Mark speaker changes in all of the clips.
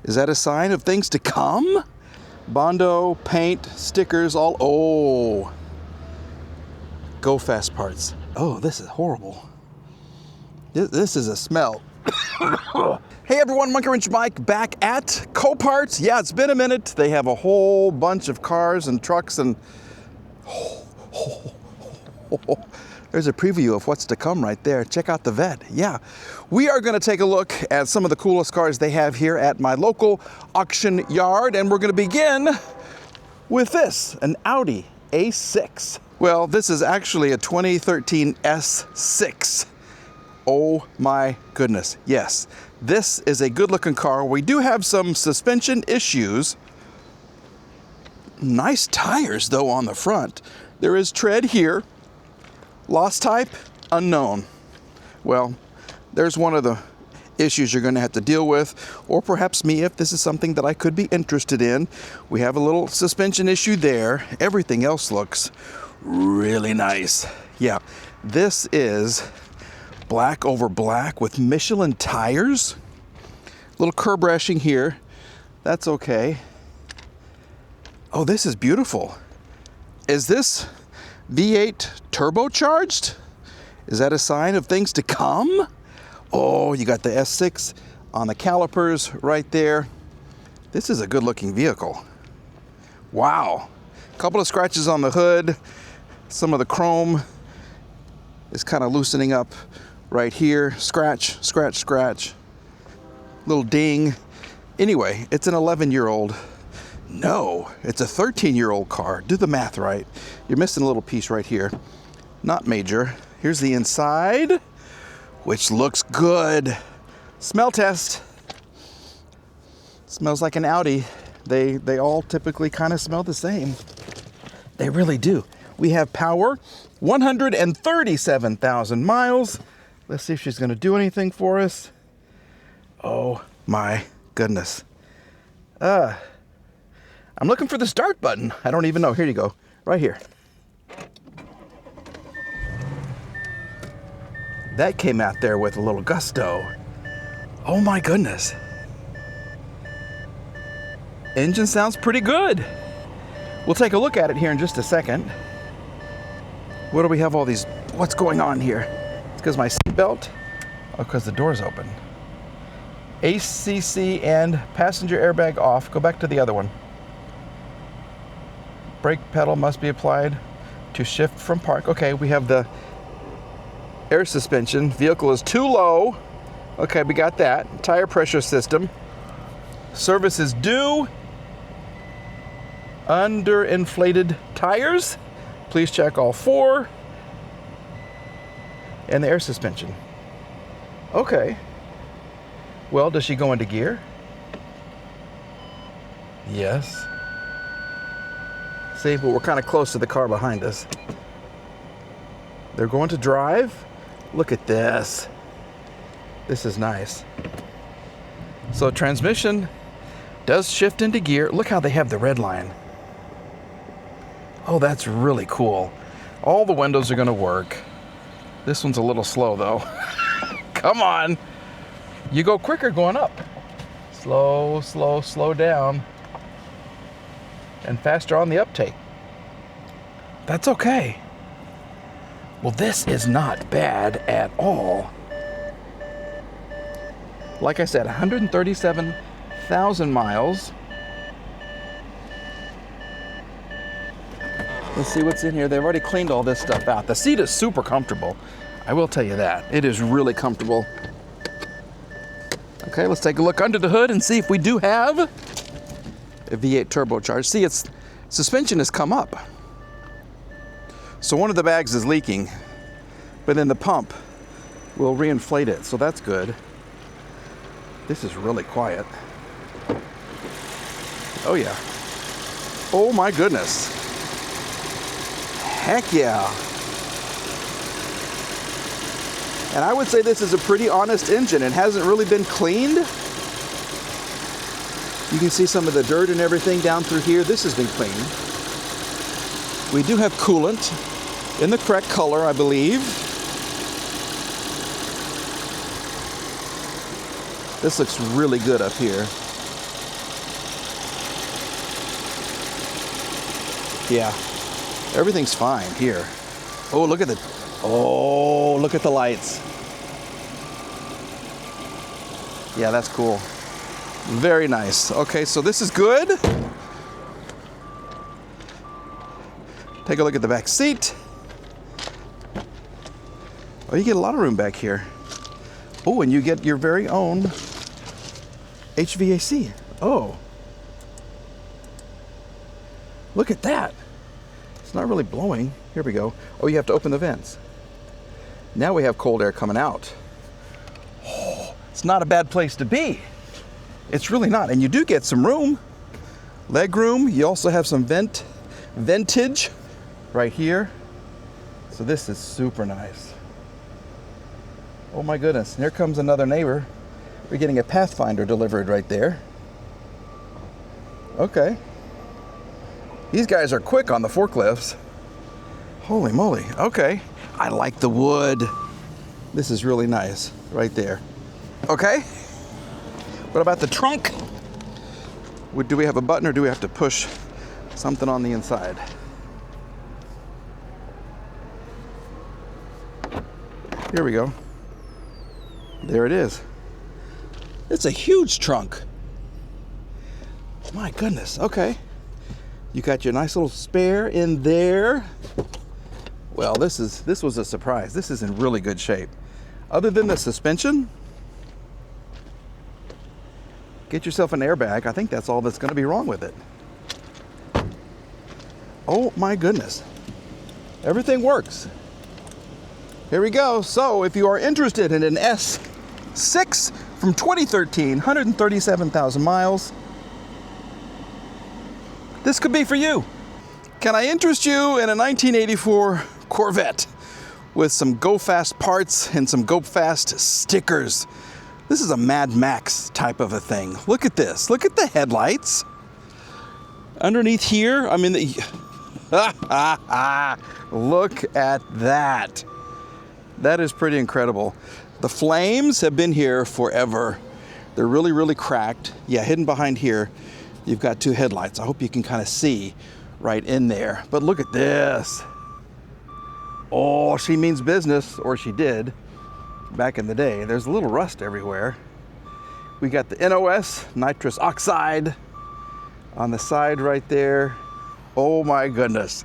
Speaker 1: Is that a sign of things to come? Bondo, paint, stickers, all, oh. Go fast parts. Oh, this is horrible. This is a smell. Hey everyone, Monkey Wrench Mike back at Coparts. Yeah, it's been a minute. They have a whole bunch of cars and trucks and there's a preview of what's to come right there. Check out the vet. Yeah, we are going to take a look at some of the coolest cars they have here at my local auction yard, and we're going to begin with this, an Audi A6. Well, this is actually a 2013 S6. Oh my goodness, yes. This is a good-looking car. We do have some suspension issues. Nice tires, though, on the front. There is tread here. Lost type, unknown. Well, there's one of the issues you're going to have to deal with, or perhaps me if this is something that I could be interested in. We have a little suspension issue there. Everything else looks really nice. Yeah, this is black over black with Michelin tires. Little curb rashing here. That's okay. Oh, this is beautiful. Is this V8 turbocharged? Is that a sign of things to come? Oh, you got the S6 on the calipers right there. This is a good looking vehicle. Wow. A couple of scratches on the hood. Some of the chrome is kind of loosening up right here. Scratch, scratch, scratch. Little ding. Anyway, it's an 11-year-old. No, it's a 13-year-old car. Do the math right. You're missing a little piece right here. Not major. Here's the inside, which looks good. Smell test. Smells like an Audi. They all typically kind of smell the same. They really do. We have power, 137,000 miles. Let's see if she's going to do anything for us. Oh my goodness. I'm looking for the start button. I don't even know. Here you go. Right here. That came out there with a little gusto. Oh my goodness. Engine sounds pretty good. We'll take a look at it here in just a second. What do we have all these? What's going on here? It's because my seatbelt? Oh, because the door's open. ACC and passenger airbag off. Go back to the other one. Brake pedal must be applied to shift from park. Okay, we have the air suspension. Vehicle is too low. Okay, we got that. Tire pressure system. Service is due. Underinflated tires. Please check all 4. And the air suspension. Okay. Well, does she go into gear? Yes. See, but we're kind of close to the car behind us. They're going to drive. Look at this. This is nice. So transmission does shift into gear. Look how they have the red line. Oh, that's really cool. All the windows are going to work. This one's a little slow though. Come on. You go quicker going up. Slow, slow, slow down. And faster on the uptake. That's okay. Well, this is not bad at all. Like I said, 137,000 miles. Let's see what's in here. They've already cleaned all this stuff out. The seat is super comfortable. I will tell you that. It is really comfortable. Okay, let's take a look under the hood and see if we do have a V8 turbocharged. See, its suspension has come up. So one of the bags is leaking, but then the pump will reinflate it, so that's good. This is really quiet. Oh yeah. Oh my goodness. Heck yeah. And I would say this is a pretty honest engine. It hasn't really been cleaned. You can see some of the dirt and everything down through here. This has been cleaned. We do have coolant in the correct color, I believe. This looks really good up here. Yeah, everything's fine here. Oh, look at the lights. Yeah, that's cool. Very nice. Okay, so this is good. Take a look at the back seat. Oh, you get a lot of room back here. Oh, and you get your very own HVAC. Oh. Look at that. It's not really blowing. Here we go. Oh, you have to open the vents. Now we have cold air coming out. Oh, it's not a bad place to be. It's really not. And you do get some room. Leg room. You also have some ventage right here. So this is super nice. Oh my goodness. And here comes another neighbor. We're getting a Pathfinder delivered right there. Okay. These guys are quick on the forklifts. Holy moly. Okay. I like the wood. This is really nice right there. Okay. What about the trunk? Do we have a button or do we have to push something on the inside? Here we go. There it is. It's a huge trunk. My goodness. Okay. You got your nice little spare in there. Well, this was a surprise. This is in really good shape. Other than the suspension, get yourself an airbag. I think that's all that's going to be wrong with it. Oh my goodness. Everything works. Here we go. So if you are interested in an S6 from 2013, 137,000 miles, this could be for you. Can I interest you in a 1984 Corvette with some Go Fast parts and some Go Fast stickers? This is a Mad Max type of a thing. Look at this. Look at the headlights. Underneath here, I mean, look at that. That is pretty incredible. The flames have been here forever. They're really, really cracked. Yeah, hidden behind here, you've got two headlights. I hope you can kind of see right in there. But look at this. Oh, she means business, or she did back in the day. There's a little rust everywhere. We got the NOS, nitrous oxide, on the side right there. Oh my goodness.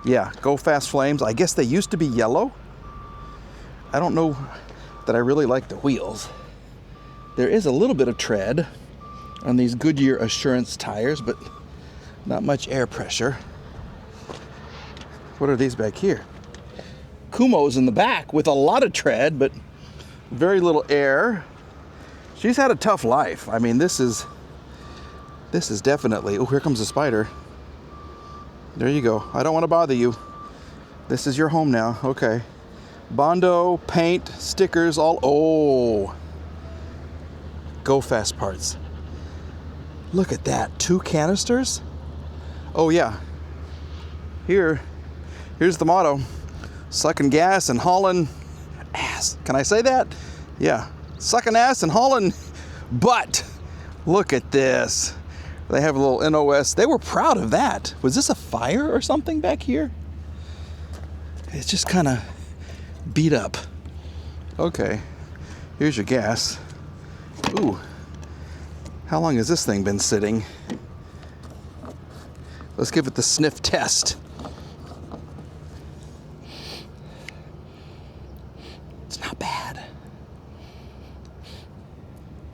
Speaker 1: Yeah, Go Fast flames. I guess they used to be yellow. I don't know that I really like the wheels. There is a little bit of tread on these Goodyear Assurance tires, but not much air pressure. What are these back here? Kumo's in the back with a lot of tread, but very little air. She's had a tough life. I mean, this is definitely, oh, here comes a spider. There you go. I don't want to bother you. This is your home now. Okay. Bondo, paint, stickers, all, oh. Go Fast parts. Look at that, 2 canisters? Oh yeah. Here's the motto. Sucking gas and hauling ass. Can I say that? Yeah. Sucking ass and hauling butt. Look at this. They have a little NOS. They were proud of that. Was this a fire or something back here? It's just kind of beat up. Okay. Here's your gas. Ooh. How long has this thing been sitting? Let's give it the sniff test. It's not bad.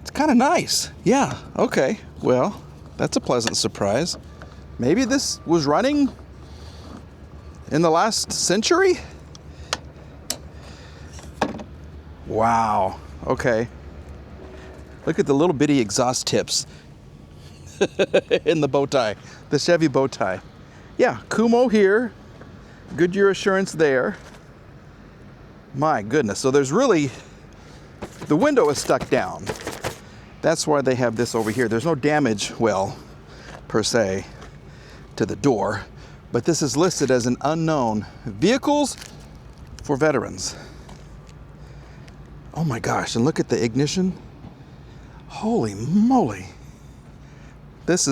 Speaker 1: It's kind of nice. Yeah, okay. Well, that's a pleasant surprise. Maybe this was running in the last century? Wow. Okay. Look at the little bitty exhaust tips in the bow tie, the Chevy bow tie. Yeah, Kumo here, Goodyear Assurance there. My goodness. So there's really, the window is stuck down. That's why they have this over here. There's no damage, well, per se, to the door, but this is listed as an unknown vehicles for veterans. Oh my gosh, and look at the ignition. Holy moly. This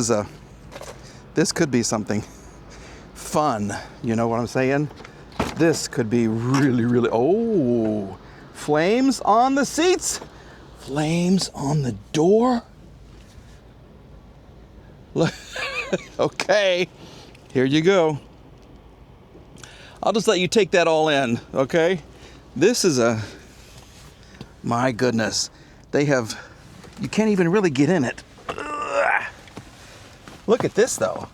Speaker 1: could be something fun. You know what I'm saying? This could be really, really, oh, flames on the seats, flames on the door. Look, okay, here you go. I'll just let you take that all in, okay? This is my goodness. They have, you can't even really get in it. Ugh. Look at this though.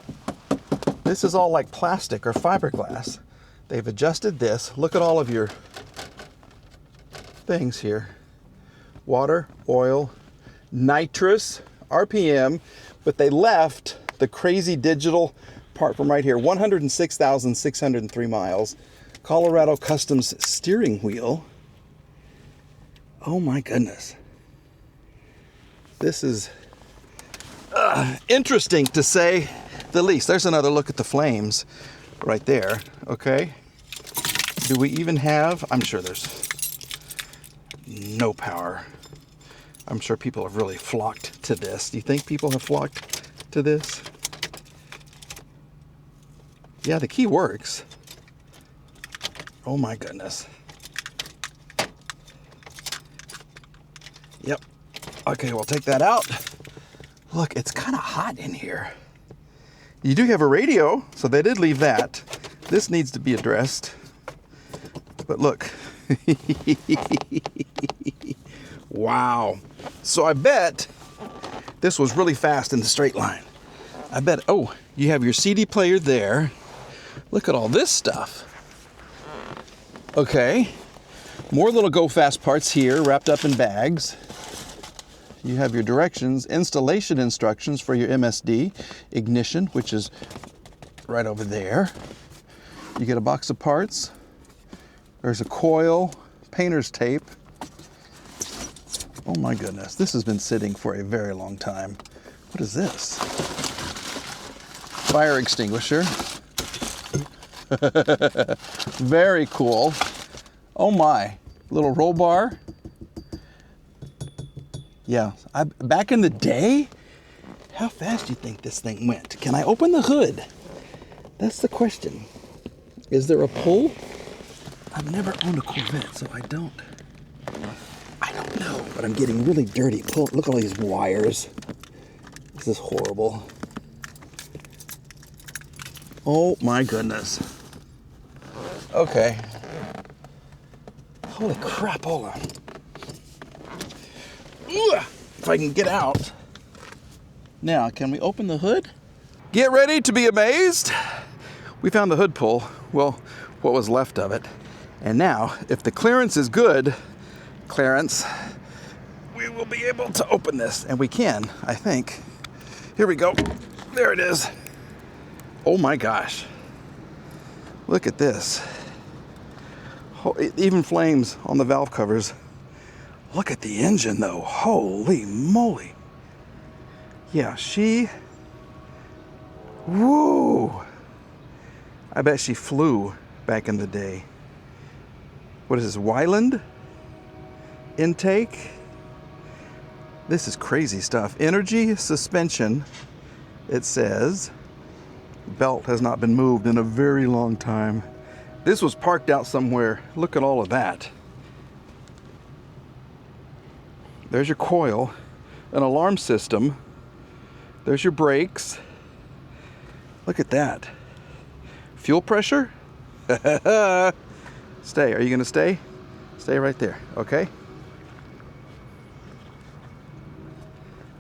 Speaker 1: This is all like plastic or fiberglass. They've adjusted this. Look at all of your things here. Water, oil, nitrous, RPM, but they left the crazy digital part from right here. 106,603 miles. Colorado Customs steering wheel. Oh my goodness. This is interesting to say the least. There's another look at the flames right there, okay? Do we even have, I'm sure there's no power. I'm sure people have really flocked to this. Do you think people have flocked to this? Yeah, the key works. Oh my goodness. Yep. Okay, we'll take that out. Look, it's kind of hot in here. You do have a radio, so they did leave that. This needs to be addressed. But look. Wow. So I bet this was really fast in the straight line. I bet, oh, you have your CD player there. Look at all this stuff. Okay. More little go fast parts here wrapped up in bags. You have your directions, installation instructions for your MSD, ignition, which is right over there. You get a box of parts. There's a coil, painter's tape. Oh my goodness, this has been sitting for a very long time. What is this? Fire extinguisher. Very cool. Oh my, little roll bar. Yeah, back in the day, how fast do you think this thing went? Can I open the hood? That's the question. Is there a pull? I've never owned a Corvette, so I don't know. But I'm getting really dirty. Look at all these wires. This is horrible. Oh my goodness. Okay. Holy crapola. If I can get out. Now, can we open the hood? Get ready to be amazed. We found the hood pull. Well, what was left of it. And now, if the clearance is good, we will be able to open this. And we can, I think. Here we go. There it is. Oh my gosh. Look at this. It even flames on the valve covers. Look at the engine though. Holy moly. Yeah, woo. I bet she flew back in the day. What is this, Wyland? Intake? This is crazy stuff. Energy suspension, it says. Belt has not been moved in a very long time. This was parked out somewhere. Look at all of that. There's your coil, an alarm system. There's your brakes. Look at that. Fuel pressure? Stay. Are you going to stay? Stay right there, okay?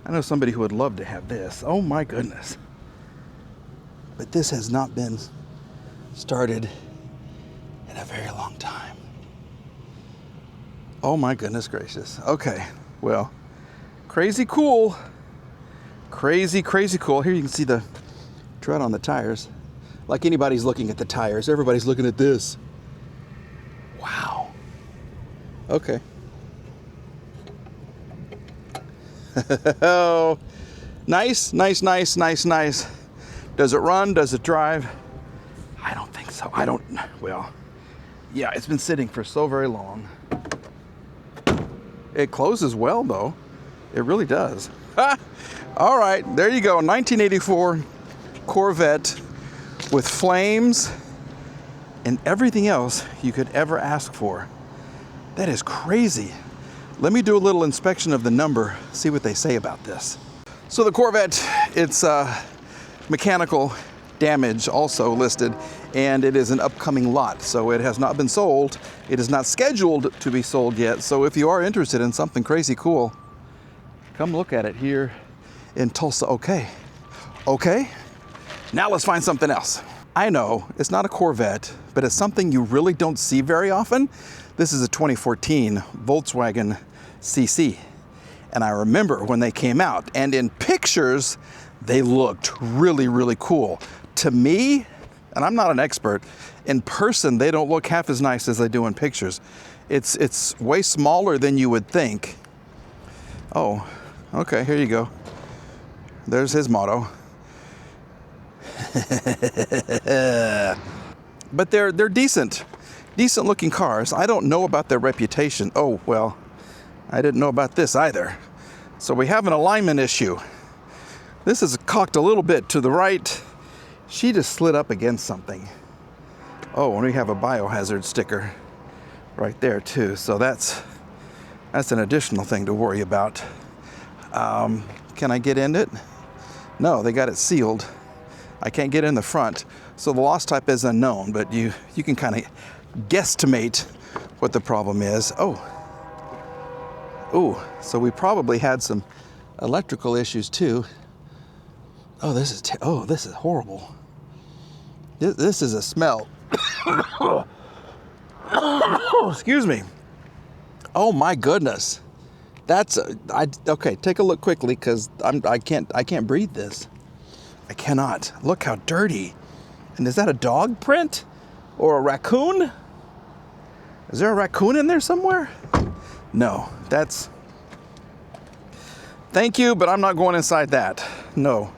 Speaker 1: I know somebody who would love to have this. Oh my goodness. But this has not been started in a very long time. Oh my goodness gracious. Okay, well, crazy cool. Crazy, crazy cool. Here you can see the tread on the tires. Like anybody's looking at the tires, everybody's looking at this. Wow. Okay. Oh, nice, nice, nice, nice, nice. Does it run? Does it drive? I don't think so. Well, yeah, it's been sitting for so very long. It closes well, though. It really does. All right, there you go. 1984 Corvette with flames and everything else you could ever ask for. That is crazy. Let me do a little inspection of the number, see what they say about this. So the Corvette, it's mechanical damage also listed, and it is an upcoming lot, so it has not been sold. It is not scheduled to be sold yet, so if you are interested in something crazy cool, come look at it here in Tulsa. Okay, now let's find something else. I know it's not a Corvette, but it's something you really don't see very often. This is a 2014 Volkswagen CC, and I remember when they came out, and in pictures they looked really, really cool. To me, and I'm not an expert, in person they don't look half as nice as they do in pictures. It's way smaller than you would think. Oh, okay, here you go. There's his motto. But they're decent looking cars. I don't know about their reputation. Oh, well, I didn't know about this either. So we have an alignment issue. This is cocked a little bit to the right. She just slid up against something. Oh, and we have a biohazard sticker right there too. So that's an additional thing to worry about. Can I get in it? No, they got it sealed. I can't get in the front. So the loss type is unknown, but you can kind of guesstimate what the problem is. Oh, so we probably had some electrical issues too. Oh, this is horrible. This is a smell. Excuse me. Oh my goodness. Okay, take a look quickly, because I can't breathe this. I cannot. Look how dirty. And is that a dog print or a raccoon? Is there a raccoon in there somewhere? No, that's... Thank you, but I'm not going inside that. No.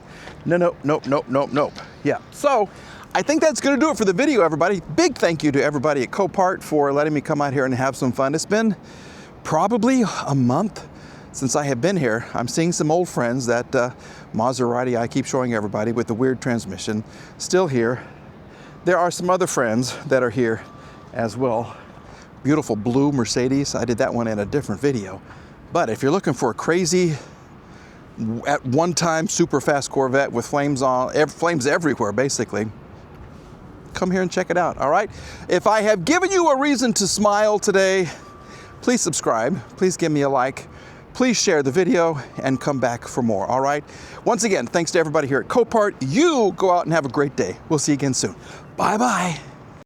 Speaker 1: Nope. Yeah, so I think that's gonna do it for the video, everybody. Big thank you to everybody at Copart for letting me come out here and have some fun. It's been probably a month since I have been here. I'm seeing some old friends, that Maserati I keep showing everybody with the weird transmission, still here. There are some other friends that are here as well. Beautiful blue Mercedes. I did that one in a different video. But if you're looking for a crazy, at one time super fast Corvette with flames everywhere basically, come here and check it out. All right, if I have given you a reason to smile today, please subscribe, please give me a like, please share the video, and come back for more. All right, once again, thanks to everybody here at Copart. You go out and have a great day. We'll see you again soon. Bye bye.